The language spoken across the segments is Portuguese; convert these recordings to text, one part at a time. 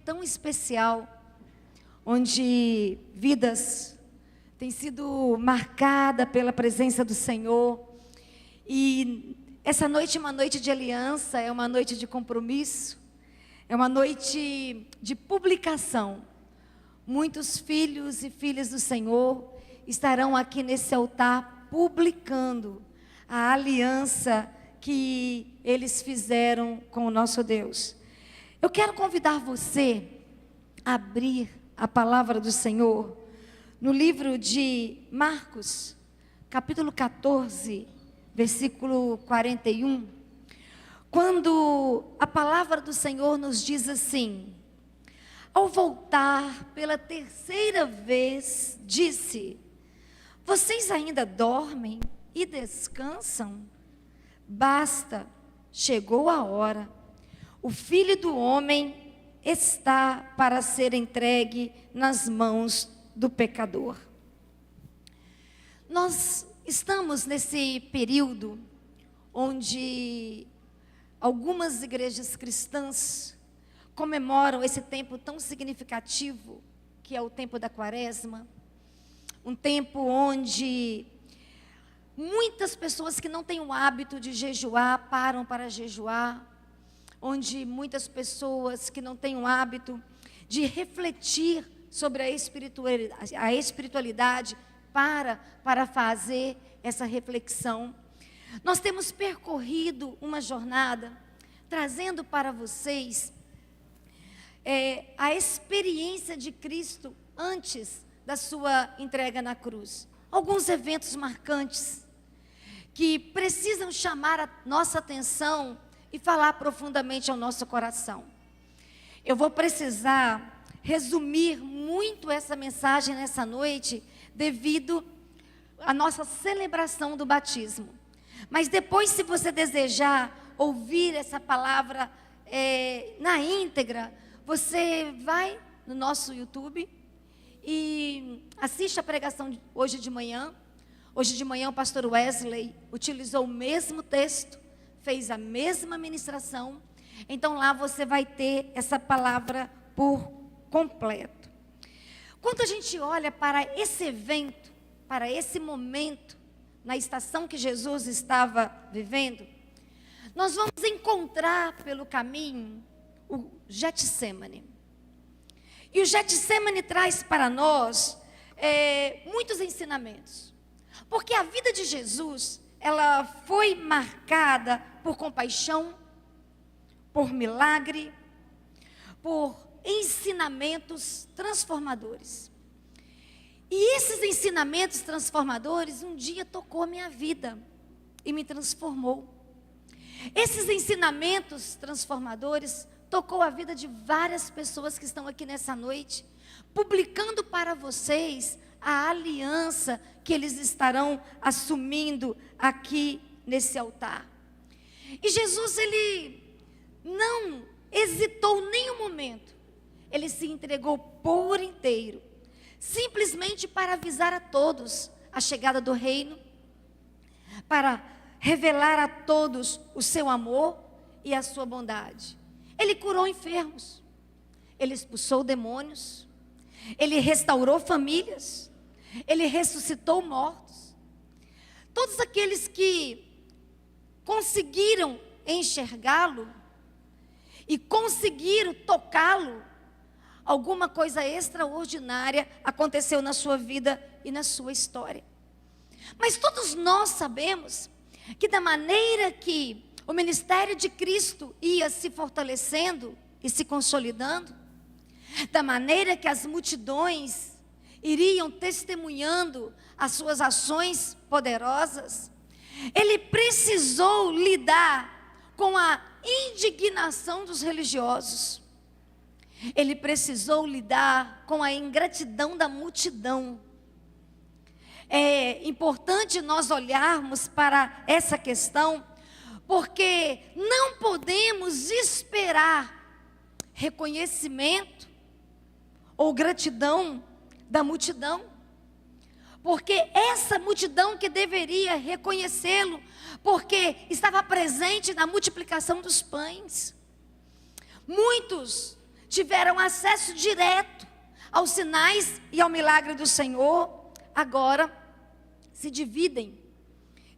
tão especial, onde vidas têm sido marcadas pela presença do Senhor. E essa noite é uma noite de aliança, é uma noite de compromisso, é uma noite de publicação. Muitos filhos e filhas do Senhor estarão aqui nesse altar publicando a aliança que eles fizeram com o nosso Deus. Eu quero convidar você a abrir a palavra do Senhor no livro de Marcos, capítulo 14, versículo 41, quando a palavra do Senhor nos diz assim: ao voltar pela terceira vez, disse: vocês ainda dormem e descansam? Basta, chegou a hora. O Filho do Homem está para ser entregue nas mãos do pecador. Nós estamos nesse período onde algumas igrejas cristãs comemoram esse tempo tão significativo, que é o tempo da Quaresma. Um tempo onde muitas pessoas que não têm o hábito de jejuar, param para jejuar. Onde muitas pessoas que não têm o hábito de refletir sobre a espiritualidade, para fazer essa reflexão. Nós temos percorrido uma jornada, trazendo para vocês a experiência de Cristo antes da sua entrega na cruz. Alguns eventos marcantes que precisam chamar a nossa atenção e falar profundamente ao nosso coração. Eu vou precisar resumir muito essa mensagem nessa noite, devido à nossa celebração do batismo. Mas depois, se você desejar ouvir essa palavra na íntegra, você vai no nosso YouTube e assiste a pregação de hoje de manhã. Hoje de manhã o pastor Wesley utilizou o mesmo texto, fez a mesma ministração. Então lá você vai ter essa palavra por completo. Quando a gente olha para esse evento, para esse momento, na estação que Jesus estava vivendo, nós vamos encontrar pelo caminho o Getsemane. E o Getsemane traz para nós muitos ensinamentos. Porque a vida de Jesus, ela foi marcada por compaixão, por milagre, por ensinamentos transformadores. E esses ensinamentos transformadores um dia tocou a minha vida e me transformou. Esses ensinamentos transformadores tocou a vida de várias pessoas que estão aqui nessa noite, publicando para vocês a aliança que eles estarão assumindo aqui nesse altar. E Jesus, ele não hesitou nem um momento. Ele se entregou por inteiro, simplesmente para avisar a todos a chegada do reino, para revelar a todos o seu amor e a sua bondade. Ele curou enfermos, ele expulsou demônios, ele restaurou famílias, ele ressuscitou mortos. Todos aqueles que conseguiram enxergá-lo e conseguiram tocá-lo, alguma coisa extraordinária aconteceu na sua vida e na sua história. Mas todos nós sabemos que da maneira que o ministério de Cristo ia se fortalecendo e se consolidando, da maneira que as multidões iriam testemunhando as suas ações poderosas, ele precisou lidar com a indignação dos religiosos. Ele precisou lidar com a ingratidão da multidão. É importante nós olharmos para essa questão, porque não podemos esperar reconhecimento ou gratidão da multidão, porque essa multidão que deveria reconhecê-lo, porque estava presente na multiplicação dos pães. Muitos tiveram acesso direto aos sinais e ao milagre do Senhor, agora se dividem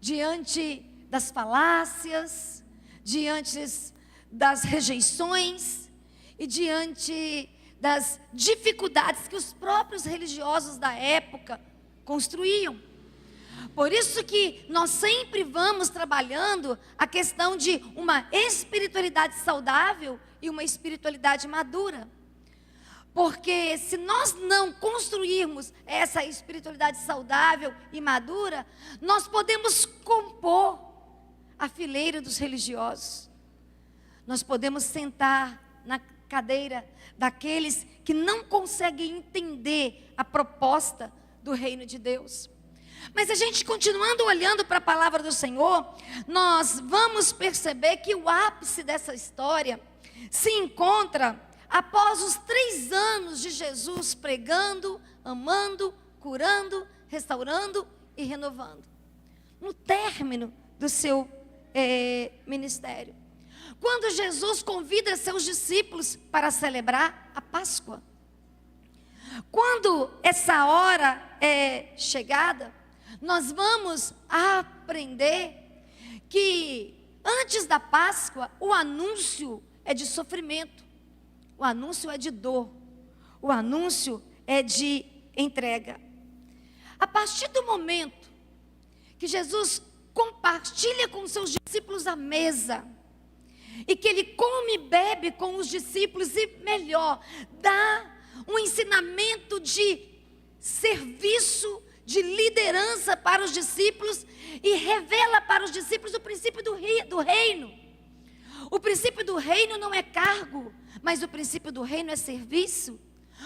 diante das falácias, diante das rejeições e diante das dificuldades que os próprios religiosos da época construíam. Por isso que nós sempre vamos trabalhando a questão de uma espiritualidade saudável e uma espiritualidade madura. Porque se nós não construirmos essa espiritualidade saudável e madura, nós podemos compor a fileira dos religiosos. Nós podemos sentar na cadeira daqueles que não conseguem entender a proposta do reino de Deus. Mas a gente continuando olhando para a palavra do Senhor, nós vamos perceber que o ápice dessa história se encontra após os 3 anos de Jesus pregando, amando, curando, restaurando e renovando. No término do seu ministério. Quando Jesus convida seus discípulos para celebrar a Páscoa. Quando essa hora é chegada, nós vamos aprender que antes da Páscoa, o anúncio é de sofrimento, o anúncio é de dor, o anúncio é de entrega. A partir do momento que Jesus compartilha com seus discípulos a mesa, e que ele come e bebe com os discípulos, e melhor, dá um ensinamento de serviço, de liderança para os discípulos, e revela para os discípulos o princípio do reino. O princípio do reino não é cargo, mas o princípio do reino é serviço.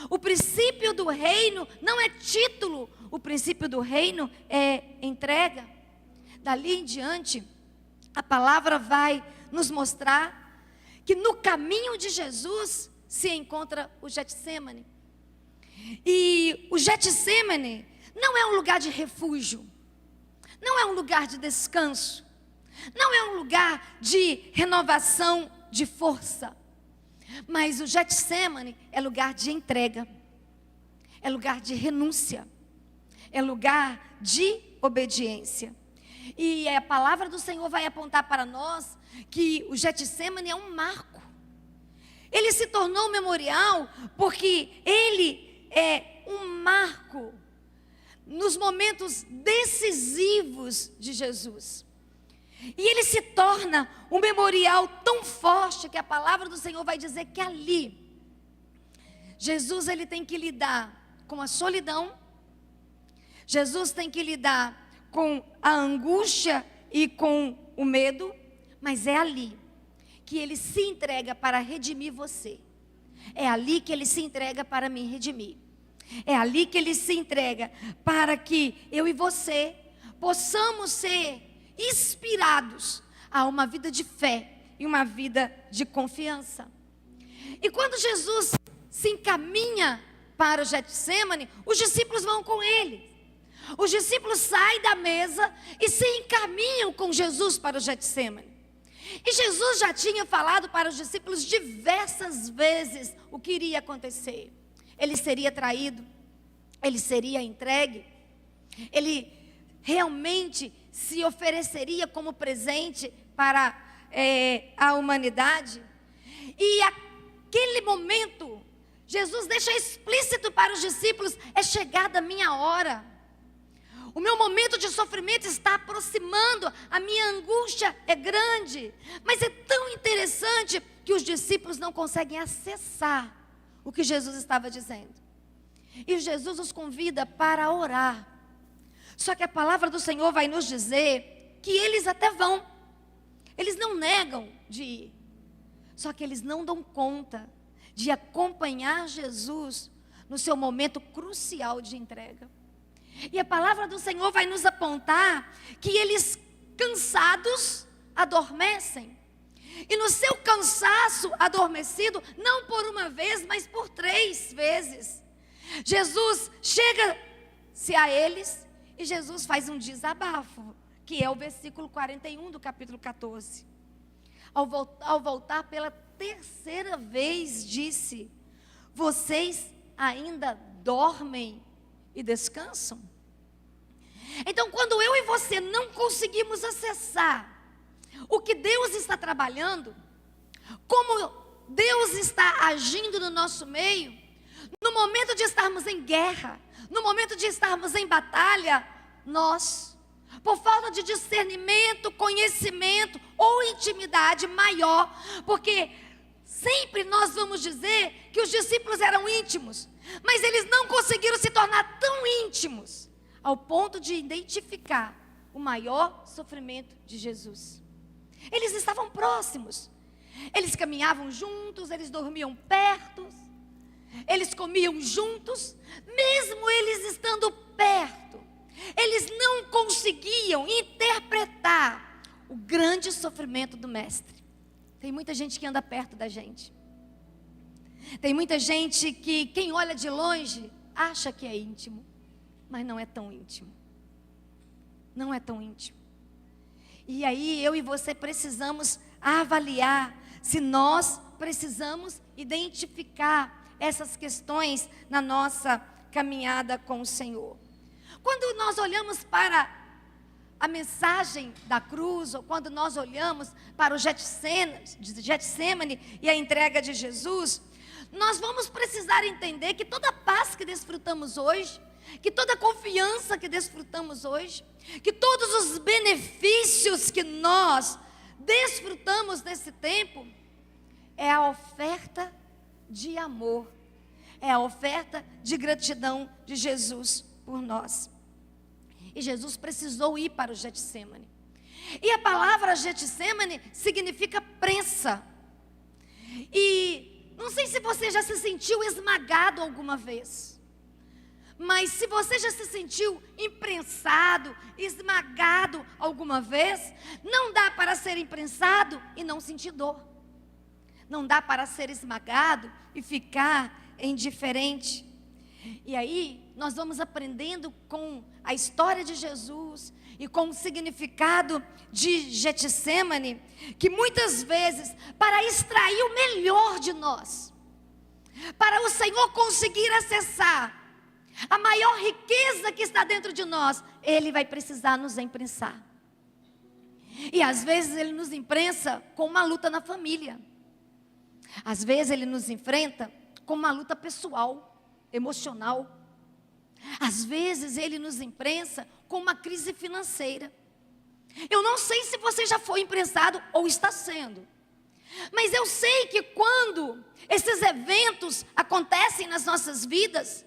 O princípio do reino não é título, o princípio do reino é entrega. Dali em diante, a palavra vai nos mostrar que no caminho de Jesus se encontra o Getsemane. E o Getsemane não é um lugar de refúgio, não é um lugar de descanso, não é um lugar de renovação de força, mas o Getsemane é lugar de entrega, é lugar de renúncia, é lugar de obediência. E a palavra do Senhor vai apontar para nós que o Getsemane é um marco. Ele se tornou um memorial porque ele é um marco nos momentos decisivos de Jesus. E ele se torna um memorial tão forte que a palavra do Senhor vai dizer que ali Jesus ele tem que lidar com a solidão. Jesus tem que lidar com a angústia e com o medo, mas é ali que ele se entrega para redimir você. É ali que ele se entrega para me redimir. É ali que ele se entrega para que eu e você possamos ser inspirados a uma vida de fé e uma vida de confiança. E quando Jesus se encaminha para o Getsemane, os discípulos vão com ele. Os discípulos saem da mesa e se encaminham com Jesus para o Getsemane. E Jesus já tinha falado para os discípulos diversas vezes o que iria acontecer. Ele seria traído, ele seria entregue, ele realmente se ofereceria como presente para a humanidade. E aquele momento, Jesus deixa explícito para os discípulos: é chegada a minha hora. O meu momento de sofrimento está aproximando, a minha angústia é grande. Mas é tão interessante que os discípulos não conseguem acessar o que Jesus estava dizendo. E Jesus os convida para orar. Só que a palavra do Senhor vai nos dizer que eles até vão. Eles não negam de ir. Só que eles não dão conta de acompanhar Jesus no seu momento crucial de entrega. E a palavra do Senhor vai nos apontar que eles, cansados, adormecem. E no seu cansaço adormecido, não por uma vez, mas por 3 vezes, Jesus chega-se a eles e Jesus faz um desabafo, que é o versículo 41 do capítulo 14. Ao voltar pela 3ª vez, disse: vocês ainda dormem e descansam? Então, quando eu e você não conseguimos acessar o que Deus está trabalhando, como Deus está agindo no nosso meio, no momento de estarmos em guerra, no momento de estarmos em batalha, nós, por falta de discernimento, conhecimento ou intimidade maior, porque sempre nós vamos dizer que os discípulos eram íntimos, mas eles não conseguiram se tornar tão íntimos ao ponto de identificar o maior sofrimento de Jesus. Eles estavam próximos, eles caminhavam juntos, eles dormiam perto, eles comiam juntos, mesmo eles estando perto, eles não conseguiam interpretar o grande sofrimento do Mestre. Tem muita gente que anda perto da gente, tem muita gente que quem olha de longe acha que é íntimo, mas não é tão íntimo. Não é tão íntimo. E aí eu e você precisamos avaliar se nós precisamos identificar essas questões na nossa caminhada com o Senhor. Quando nós olhamos para a mensagem da cruz, ou quando nós olhamos para o Getsemane e a entrega de Jesus, nós vamos precisar entender que toda a paz que desfrutamos hoje, que toda a confiança que desfrutamos hoje, que todos os benefícios que nós desfrutamos nesse tempo, é a oferta de amor, é a oferta de gratidão de Jesus por nós. E Jesus precisou ir para o Getsemane. E a palavra Getsemane significa prensa. E não sei se você já se sentiu esmagado alguma vez, mas se você já se sentiu imprensado, esmagado alguma vez, não dá para ser imprensado e não sentir dor. Não dá para ser esmagado e ficar indiferente. E aí nós vamos aprendendo com a história de Jesus e com o significado de Getsemane, que muitas vezes, para extrair o melhor de nós, para o Senhor conseguir acessar a maior riqueza que está dentro de nós, Ele vai precisar nos imprensar. E às vezes Ele nos imprensa com uma luta na família. Às vezes Ele nos enfrenta com uma luta pessoal, emocional. Às vezes Ele nos imprensa com uma crise financeira. Eu não sei se você já foi imprensado ou está sendo, mas eu sei que quando esses eventos acontecem nas nossas vidas,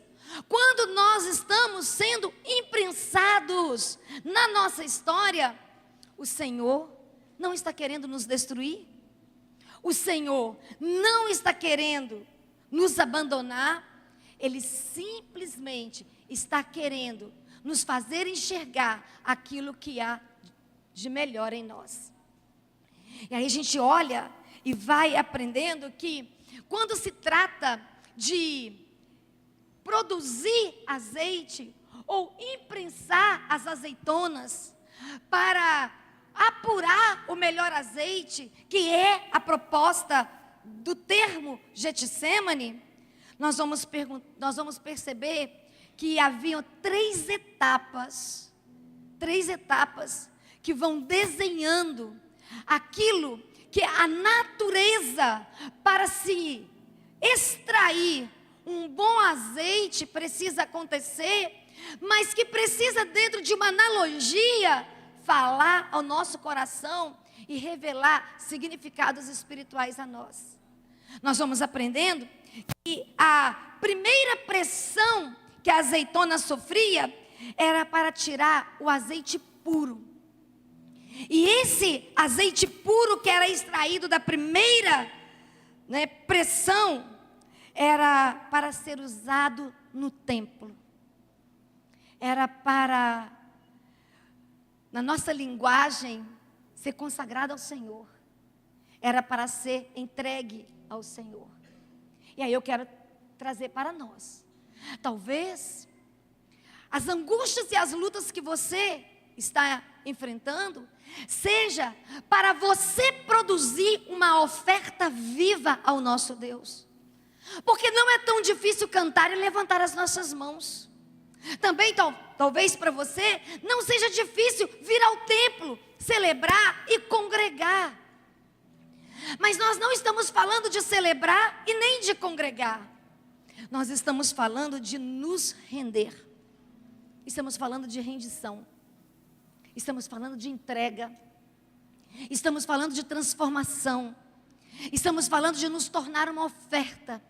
quando nós estamos sendo imprensados na nossa história, o Senhor não está querendo nos destruir, o Senhor não está querendo nos abandonar, Ele simplesmente está querendo nos fazer enxergar aquilo que há de melhor em nós. E aí a gente olha e vai aprendendo que quando se trata de produzir azeite ou imprensar as azeitonas para apurar o melhor azeite, que é a proposta do termo Getsemane, nós vamos perceber que haviam três etapas que vão desenhando aquilo que a natureza, para se extrair um bom azeite, precisa acontecer, mas que precisa, dentro de uma analogia, falar ao nosso coração e revelar significados espirituais a nós. Nós vamos aprendendo que a primeira pressão que a azeitona sofria era para tirar o azeite puro. E esse azeite puro que era extraído da primeira pressão era para ser usado no templo. Era para, na nossa linguagem, ser consagrado ao Senhor. Era para ser entregue ao Senhor. E aí eu quero trazer para nós. Talvez as angústias e as lutas que você está enfrentando seja para você produzir uma oferta viva ao nosso Deus. Porque não é tão difícil cantar e levantar as nossas mãos. Também talvez para você não seja difícil vir ao templo, celebrar e congregar. Mas nós não estamos falando de celebrar e nem de congregar. Nós estamos falando de nos render. Estamos falando de rendição. Estamos falando de entrega. Estamos falando de transformação. Estamos falando de nos tornar uma oferta.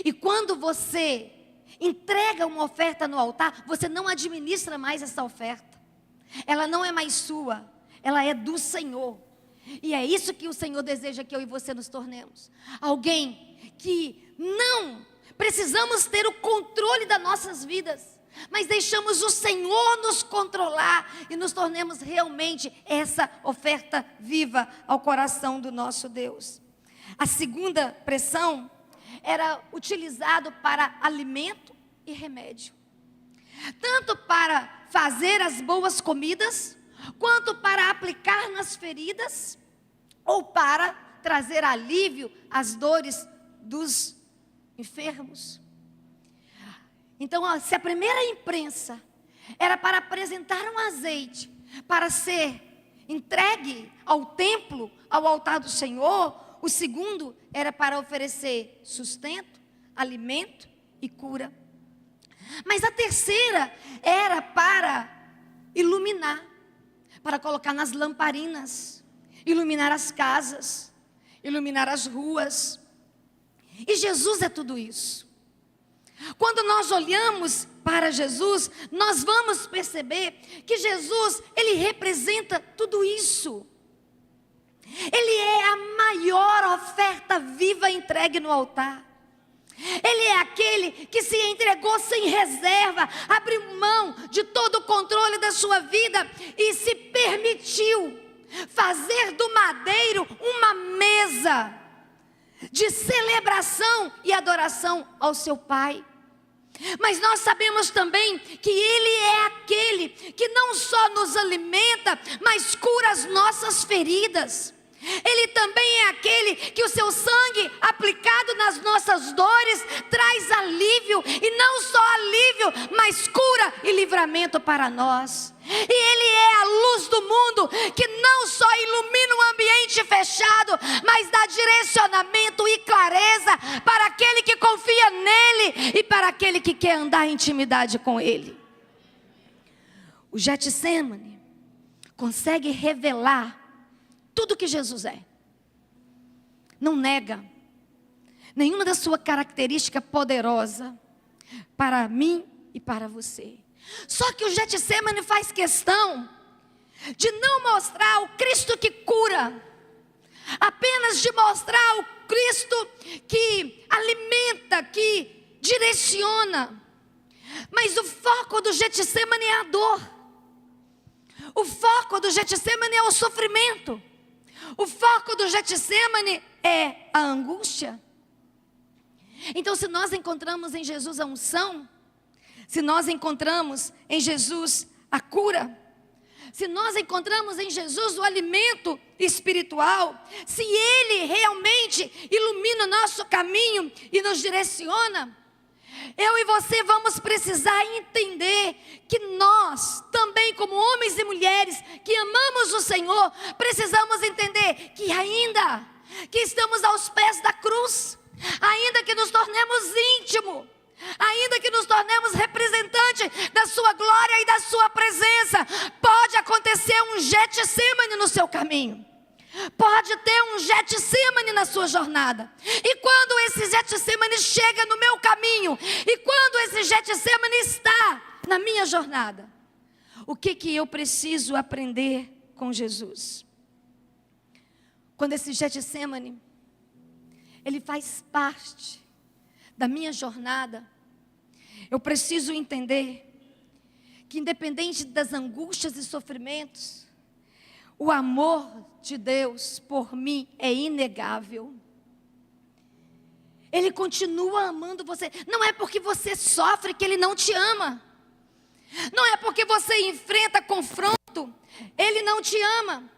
E quando você entrega uma oferta no altar, você não administra mais essa oferta. Ela não é mais sua, ela é do Senhor. E é isso que o Senhor deseja que eu e você nos tornemos. Alguém que não precisamos ter o controle das nossas vidas, mas deixamos o Senhor nos controlar e nos tornemos realmente essa oferta viva ao coração do nosso Deus. A segunda pressão era utilizado para alimento e remédio. Tanto para fazer as boas comidas, quanto para aplicar nas feridas, ou para trazer alívio às dores dos enfermos. Então, se a primeira imprensa era para apresentar um azeite, para ser entregue ao templo, ao altar do Senhor, o segundo era para oferecer sustento, alimento e cura. Mas a terceira era para iluminar, para colocar nas lamparinas, iluminar as casas, iluminar as ruas. E Jesus é tudo isso. Quando nós olhamos para Jesus, nós vamos perceber que Jesus, ele representa tudo isso. Ele é a maior oferta viva entregue no altar. Ele é aquele que se entregou sem reserva, abriu mão de todo o controle da sua vida e se permitiu fazer do madeiro uma mesa de celebração e adoração ao seu Pai. Mas nós sabemos também que Ele é aquele que não só nos alimenta, mas cura as nossas feridas. Ele também é aquele que o seu sangue aplicado nas nossas dores traz alívio, e não só alívio, mas cura e livramento para nós. E Ele é a luz do mundo, que não só ilumina um ambiente fechado, mas dá direcionamento e clareza para aquele que confia nele e para aquele que quer andar em intimidade com Ele. O Getsemane consegue revelar tudo que Jesus é. Não nega nenhuma da sua característica poderosa para mim e para você. Só que o Getsemane faz questão de não mostrar o Cristo que cura, apenas de mostrar o Cristo que alimenta, que direciona. Mas o foco do Getsemane é a dor. O foco do Getsemane é o sofrimento. O foco do Getsemane é a angústia. Então, se nós encontramos em Jesus a unção, se nós encontramos em Jesus a cura, se nós encontramos em Jesus o alimento espiritual, se Ele realmente ilumina o nosso caminho e nos direciona, eu e você vamos precisar entender que nós, também como homens e mulheres que amamos o Senhor, precisamos entender que ainda que estamos aos pés da cruz, ainda que nos tornemos íntimos, ainda que nos tornemos representantes da sua glória e da sua presença, pode acontecer um Getsemane no seu caminho. Pode ter um Getsemane na sua jornada. E quando esse Getsemane chega no meu caminho, e quando esse Getsemane está na minha jornada, o que eu preciso aprender com Jesus? Quando esse Getsemane, ele faz parte da minha jornada, eu preciso entender que, independente das angústias e sofrimentos, o amor de Deus por mim é inegável. Ele continua amando você. Não é porque você sofre que Ele não te ama. Não é porque você enfrenta confronto, Ele não te ama.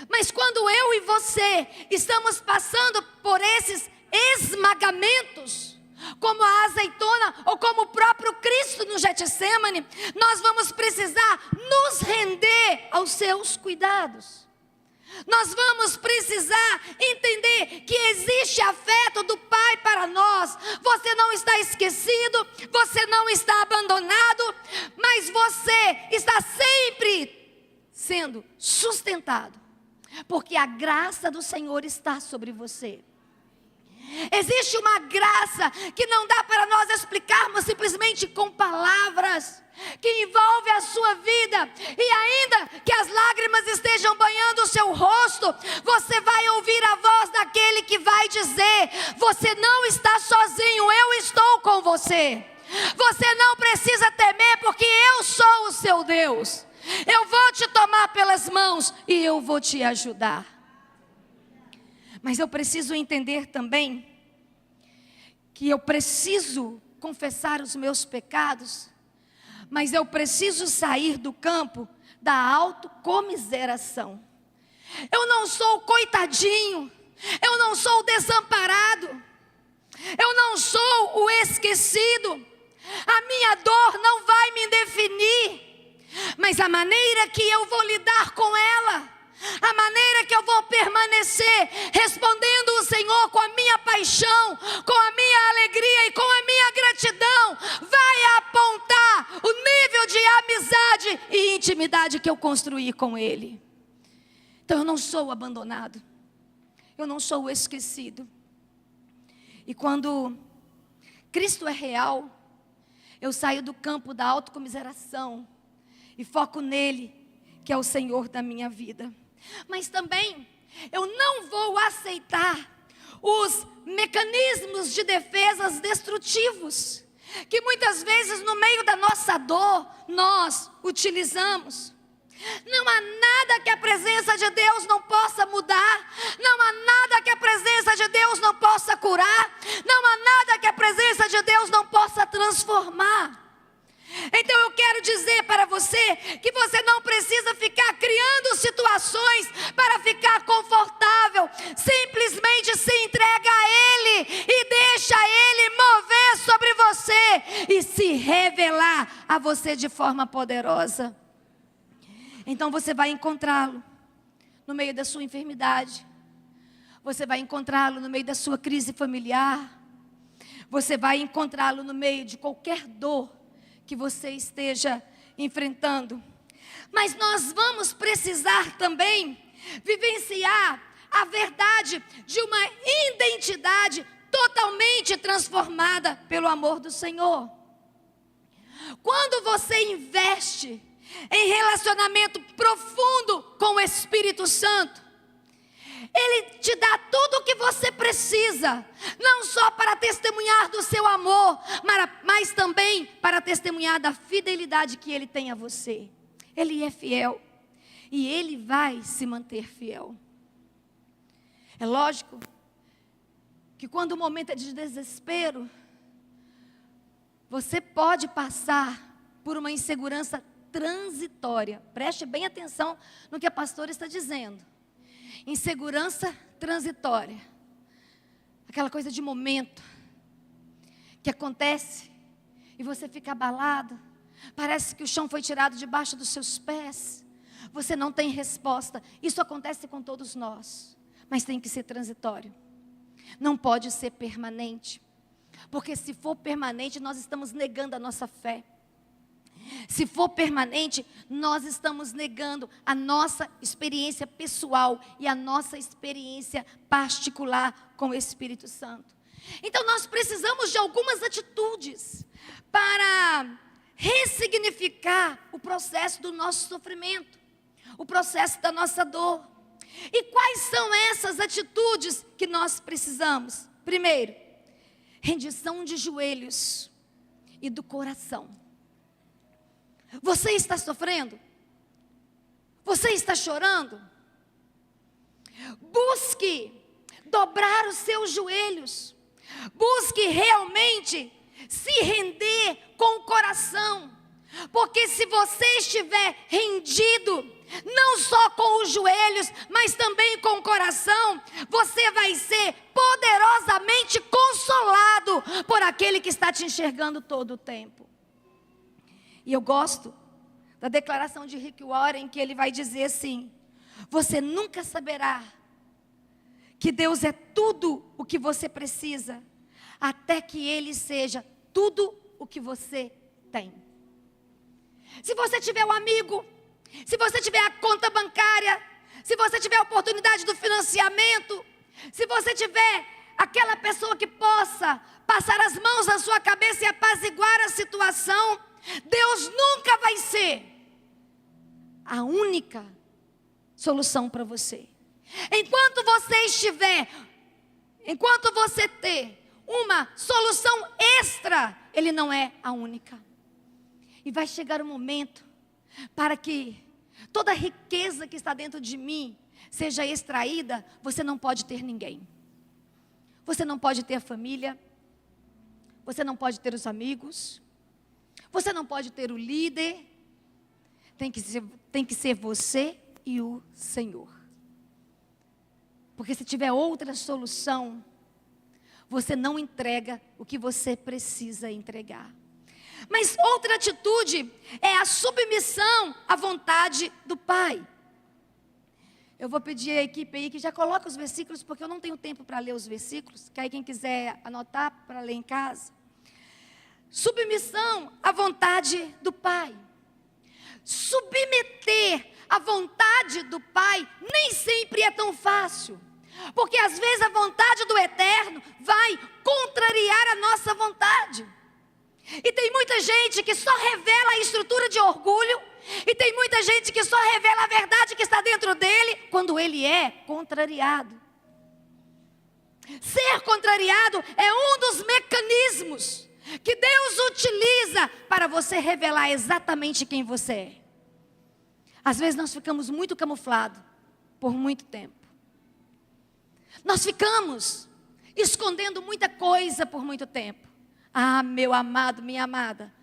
Mas quando eu e você estamos passando por esses esmagamentos, como a azeitona ou como o próprio Cristo no Getsêmani, nós vamos precisar nos render aos seus cuidados. Nós vamos precisar entender que existe afeto do Pai para nós. Você não está esquecido, você não está abandonado, mas você está sempre sendo sustentado, porque a graça do Senhor está sobre você. Existe uma graça que não dá para nós explicarmos simplesmente com palavras, que envolve a sua vida, e ainda que as lágrimas estejam banhando o seu rosto, você vai ouvir a voz daquele que vai dizer: você não está sozinho, eu estou com você. Você não precisa temer, porque eu sou o seu Deus. Eu vou te tomar pelas mãos e eu vou te ajudar. Mas eu preciso entender também que eu preciso confessar os meus pecados, mas eu preciso sair do campo da autocomiseração. Eu não sou o coitadinho, eu não sou o desamparado, eu não sou o esquecido. A minha dor não vai me definir, mas a maneira que eu vou lidar com ela, a maneira que eu vou permanecer respondendo o Senhor com a minha paixão, com a minha alegria e com a minha gratidão, vai apontar o nível de amizade e intimidade que eu construí com Ele. Então eu não sou abandonado, eu não sou esquecido. E quando Cristo é real, eu saio do campo da autocomiseração e foco nele, que é o Senhor da minha vida. Mas também eu não vou aceitar os mecanismos de defesas destrutivos que muitas vezes no meio da nossa dor nós utilizamos. Não há nada que a presença de Deus não possa mudar, não há nada que a presença de Deus não possa curar, não há nada que a presença de Deus não possa transformar. Então eu quero dizer para você que você não precisa ficar criando situações para ficar confortável. Simplesmente se entrega a Ele e deixa Ele mover sobre você e se revelar a você de forma poderosa. Então você vai encontrá-lo no meio da sua enfermidade, você vai encontrá-lo no meio da sua crise familiar, você vai encontrá-lo no meio de qualquer dor que você esteja enfrentando. Mas nós vamos precisar também vivenciar a verdade de uma identidade totalmente transformada pelo amor do Senhor. Quando você investe em relacionamento profundo com o Espírito Santo, Ele te dá tudo o que você precisa, não só para testemunhar do seu amor, mas também para testemunhar da fidelidade que Ele tem a você. Ele é fiel e Ele vai se manter fiel. É lógico que quando o momento é de desespero, você pode passar por uma insegurança transitória. Preste bem atenção no que a pastora está dizendo. Insegurança transitória, aquela coisa de momento, que acontece e você fica abalado, parece que o chão foi tirado debaixo dos seus pés, você não tem resposta. Isso acontece com todos nós, mas tem que ser transitório, não pode ser permanente, porque se for permanente nós estamos negando a nossa fé. Se for permanente, nós estamos negando a nossa experiência pessoal e a nossa experiência particular com o Espírito Santo. Então nós precisamos de algumas atitudes para ressignificar o processo do nosso sofrimento, o processo da nossa dor. E quais são essas atitudes que nós precisamos? Primeiro, rendição de joelhos e do coração. Você está sofrendo? Você está chorando? Busque dobrar os seus joelhos. Busque realmente se render com o coração. Porque se você estiver rendido, não só com os joelhos, mas também com o coração, você vai ser poderosamente consolado por aquele que está te enxergando todo o tempo. E eu gosto da declaração de Rick Warren, que ele vai dizer assim: você nunca saberá que Deus é tudo o que você precisa, até que Ele seja tudo o que você tem. Se você tiver um amigo, se você tiver a conta bancária, se você tiver a oportunidade do financiamento, se você tiver aquela pessoa que possa passar as mãos na sua cabeça e apaziguar a situação, Deus nunca vai ser a única solução para você. Enquanto você ter uma solução extra, Ele não é a única. E vai chegar um momento para que toda a riqueza que está dentro de mim seja extraída. Você não pode ter ninguém. Você não pode ter a família. Você não pode ter os amigos. Você não pode ter o líder. Tem que ser você e o Senhor. Porque se tiver outra solução, você não entrega o que você precisa entregar. Mas outra atitude é a submissão à vontade do Pai. Eu vou pedir à equipe aí que já coloque os versículos, porque eu não tenho tempo para ler os versículos, que aí quem quiser anotar para ler em casa. Submissão à vontade do Pai. Submeter a vontade do Pai nem sempre é tão fácil, porque às vezes a vontade do Eterno vai contrariar a nossa vontade. E tem muita gente que só revela a estrutura de orgulho, e tem muita gente que só revela a verdade que está dentro dele quando ele é contrariado. Ser contrariado é um dos mecanismos que Deus utiliza para você revelar exatamente quem você é. Às vezes nós ficamos muito camuflados por muito tempo. Nós ficamos escondendo muita coisa por muito tempo. Ah, meu amado, minha amada.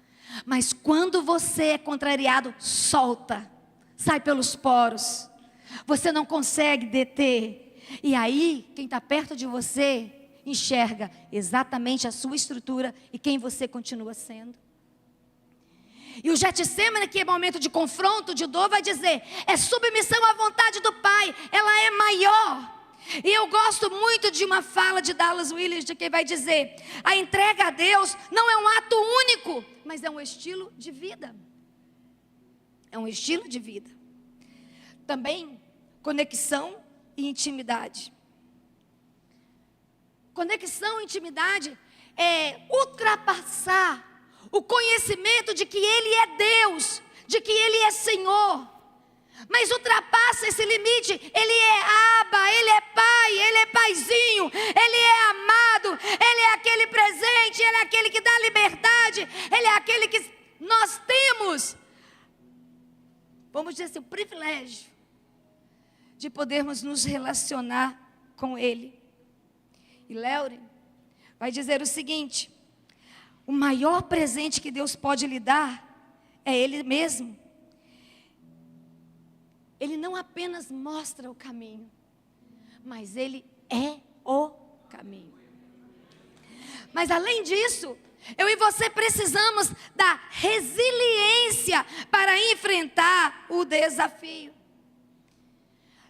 Mas quando você é contrariado, solta. Sai pelos poros. Você não consegue deter. E aí, quem está perto de você enxerga exatamente a sua estrutura e quem você continua sendo. E o Getsemane, que é momento de confronto, de dor, vai dizer: é submissão à vontade do Pai, ela é maior. E eu gosto muito de uma fala de Dallas Willard, que vai dizer: a entrega a Deus não é um ato único, mas é um estilo de vida. É um estilo de vida. Também, conexão e intimidade. Conexão e intimidade é ultrapassar o conhecimento de que Ele é Deus, de que Ele é Senhor. Mas ultrapassa esse limite. Ele é Abba, Ele é Pai, Ele é Paizinho, Ele é amado, Ele é aquele presente, Ele é aquele que dá liberdade, Ele é aquele que nós temos, vamos dizer assim, o privilégio de podermos nos relacionar com Ele. E Léo vai dizer o seguinte: o maior presente que Deus pode lhe dar é Ele mesmo. Ele não apenas mostra o caminho, mas Ele é o caminho. Mas além disso, eu e você precisamos da resiliência para enfrentar o desafio.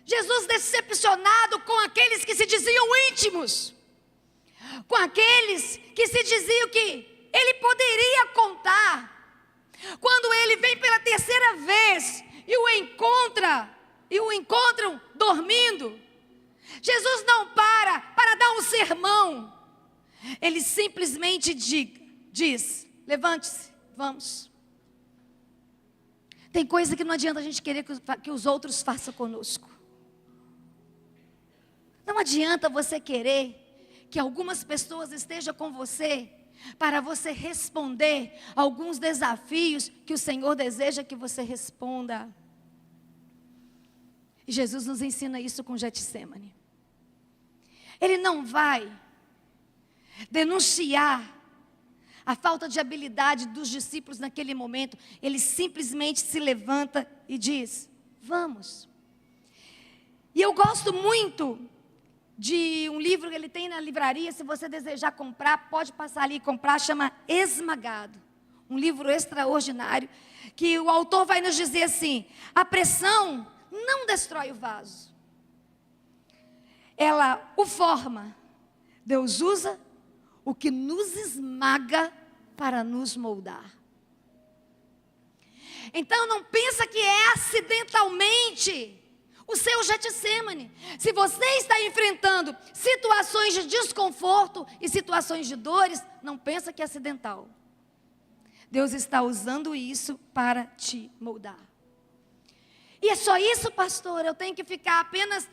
Jesus, decepcionado com aqueles que se diziam íntimos, com aqueles que se diziam que Ele poderia contar, quando Ele vem pela terceira vez e o encontram dormindo, Jesus não para dar um sermão. Ele simplesmente diz: levante-se, vamos. Tem coisa que não adianta a gente querer que os outros façam conosco. Não adianta você querer que algumas pessoas estejam com você para você responder alguns desafios que o Senhor deseja que você responda. E Jesus nos ensina isso com Getsemane. Ele não vai denunciar a falta de habilidade dos discípulos naquele momento. Ele simplesmente se levanta e diz: Vamos. E eu gosto muito de um livro que ele tem na livraria, se você desejar comprar, pode passar ali e comprar, chama Esmagado. Um livro extraordinário, que o autor vai nos dizer assim: a pressão não destrói o vaso. Ela o forma. Deus usa o que nos esmaga para nos moldar. Então não pensa que é acidentalmente o seu Getsemane. Se você está enfrentando situações de desconforto e situações de dores, não pensa que é acidental. Deus está usando isso para te moldar. E é só isso, pastor? Eu tenho que ficar apenas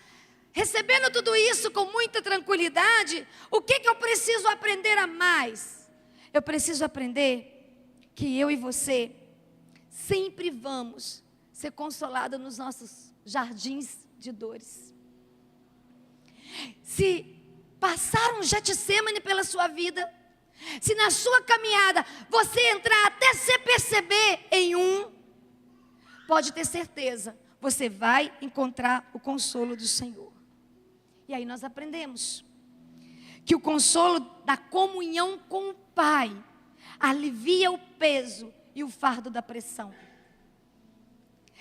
recebendo tudo isso com muita tranquilidade? O que eu preciso aprender a mais? Eu preciso aprender que eu e você sempre vamos ser consolados nos nossos jardins de dores. Se passar um Getsemane pela sua vida, se na sua caminhada você entrar até se perceber em pode ter certeza, você vai encontrar o consolo do Senhor. E aí nós aprendemos que o consolo da comunhão com o Pai alivia o peso e o fardo da pressão.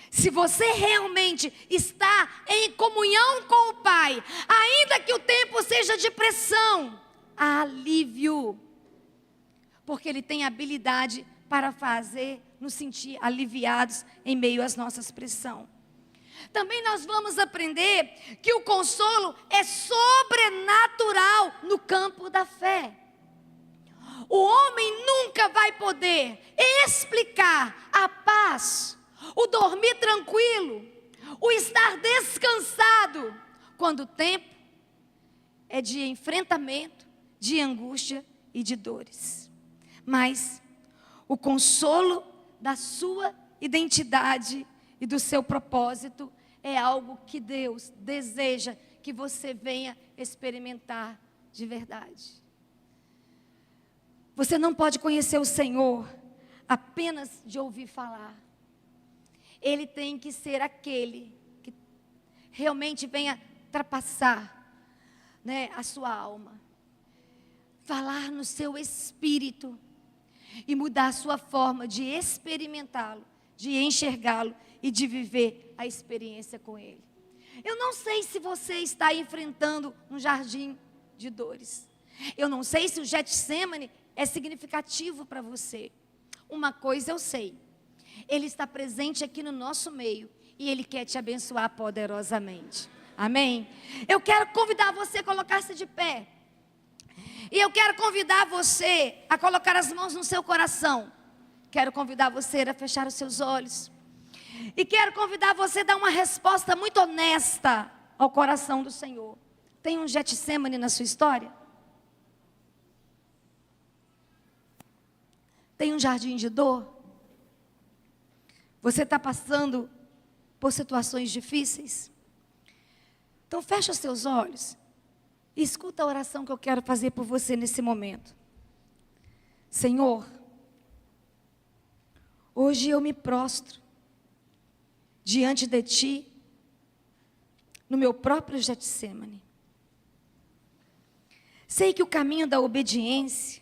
Se você realmente está em comunhão com o Pai, ainda que o tempo seja de pressão, há alívio. Porque Ele tem habilidade para fazer nos sentir aliviados em meio às nossas pressões. Também nós vamos aprender que o consolo é sobrenatural no campo da fé. O homem nunca vai poder explicar a paz, o dormir tranquilo, o estar descansado, quando o tempo é de enfrentamento, de angústia e de dores. Mas o consolo da sua identidade e do seu propósito é algo que Deus deseja que você venha experimentar de verdade. Você não pode conhecer o Senhor apenas de ouvir falar. Ele tem que ser aquele que realmente venha ultrapassar, né, a sua alma. Falar no seu espírito e mudar a sua forma de experimentá-lo, de enxergá-lo e de viver a experiência com Ele. Eu não sei se você está enfrentando um jardim de dores. Eu não sei se o Getsemane é significativo para você. Uma coisa eu sei: Ele está presente aqui no nosso meio e Ele quer te abençoar poderosamente. Amém? Eu quero convidar você a colocar-se de pé. E eu quero convidar você a colocar as mãos no seu coração. Quero convidar você a fechar os seus olhos. E quero convidar você a dar uma resposta muito honesta ao coração do Senhor. Tem um Getsemane na sua história? Tem um jardim de dor? Você está passando por situações difíceis? Então fecha os seus olhos e escuta a oração que eu quero fazer por você nesse momento. Senhor, hoje eu me prostro diante de Ti, no meu próprio Getsemane. Sei que o caminho da obediência,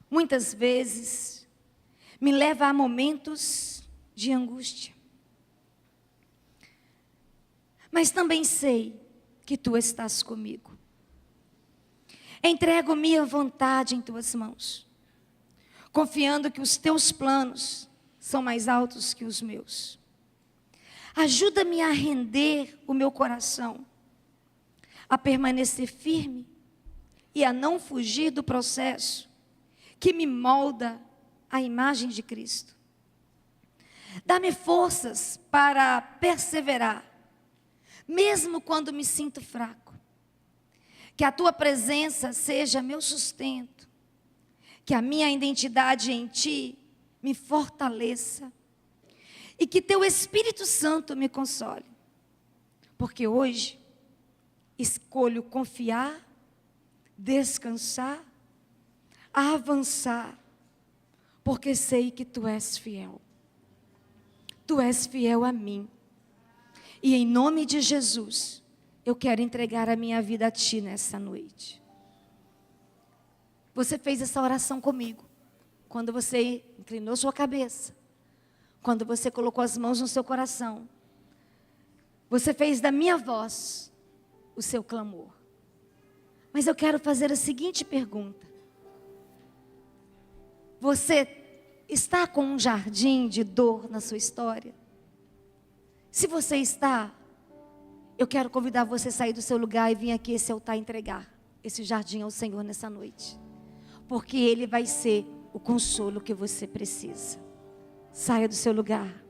muitas vezes, me leva a momentos de angústia. Mas também sei que Tu estás comigo. Entrego minha vontade em Tuas mãos, confiando que os Teus planos são mais altos que os meus. Ajuda-me a render o meu coração, a permanecer firme e a não fugir do processo que me molda a imagem de Cristo. Dá-me forças para perseverar, mesmo quando me sinto fraco. Que a Tua presença seja meu sustento, que a minha identidade em Ti me fortaleça e que Teu Espírito Santo me console. Porque hoje escolho confiar, descansar, avançar, porque sei que Tu és fiel. Tu és fiel a mim. E em nome de Jesus, eu quero entregar a minha vida a Ti nessa noite. Você fez essa oração comigo. Quando você inclinou sua cabeça. Quando você colocou as mãos no seu coração. Você fez da minha voz o seu clamor. Mas eu quero fazer a seguinte pergunta. Você está com um jardim de dor na sua história? Se você está, eu quero convidar você a sair do seu lugar e vir aqui esse altar entregar esse jardim ao Senhor nessa noite. Porque Ele vai ser o consolo que você precisa. Saia do seu lugar.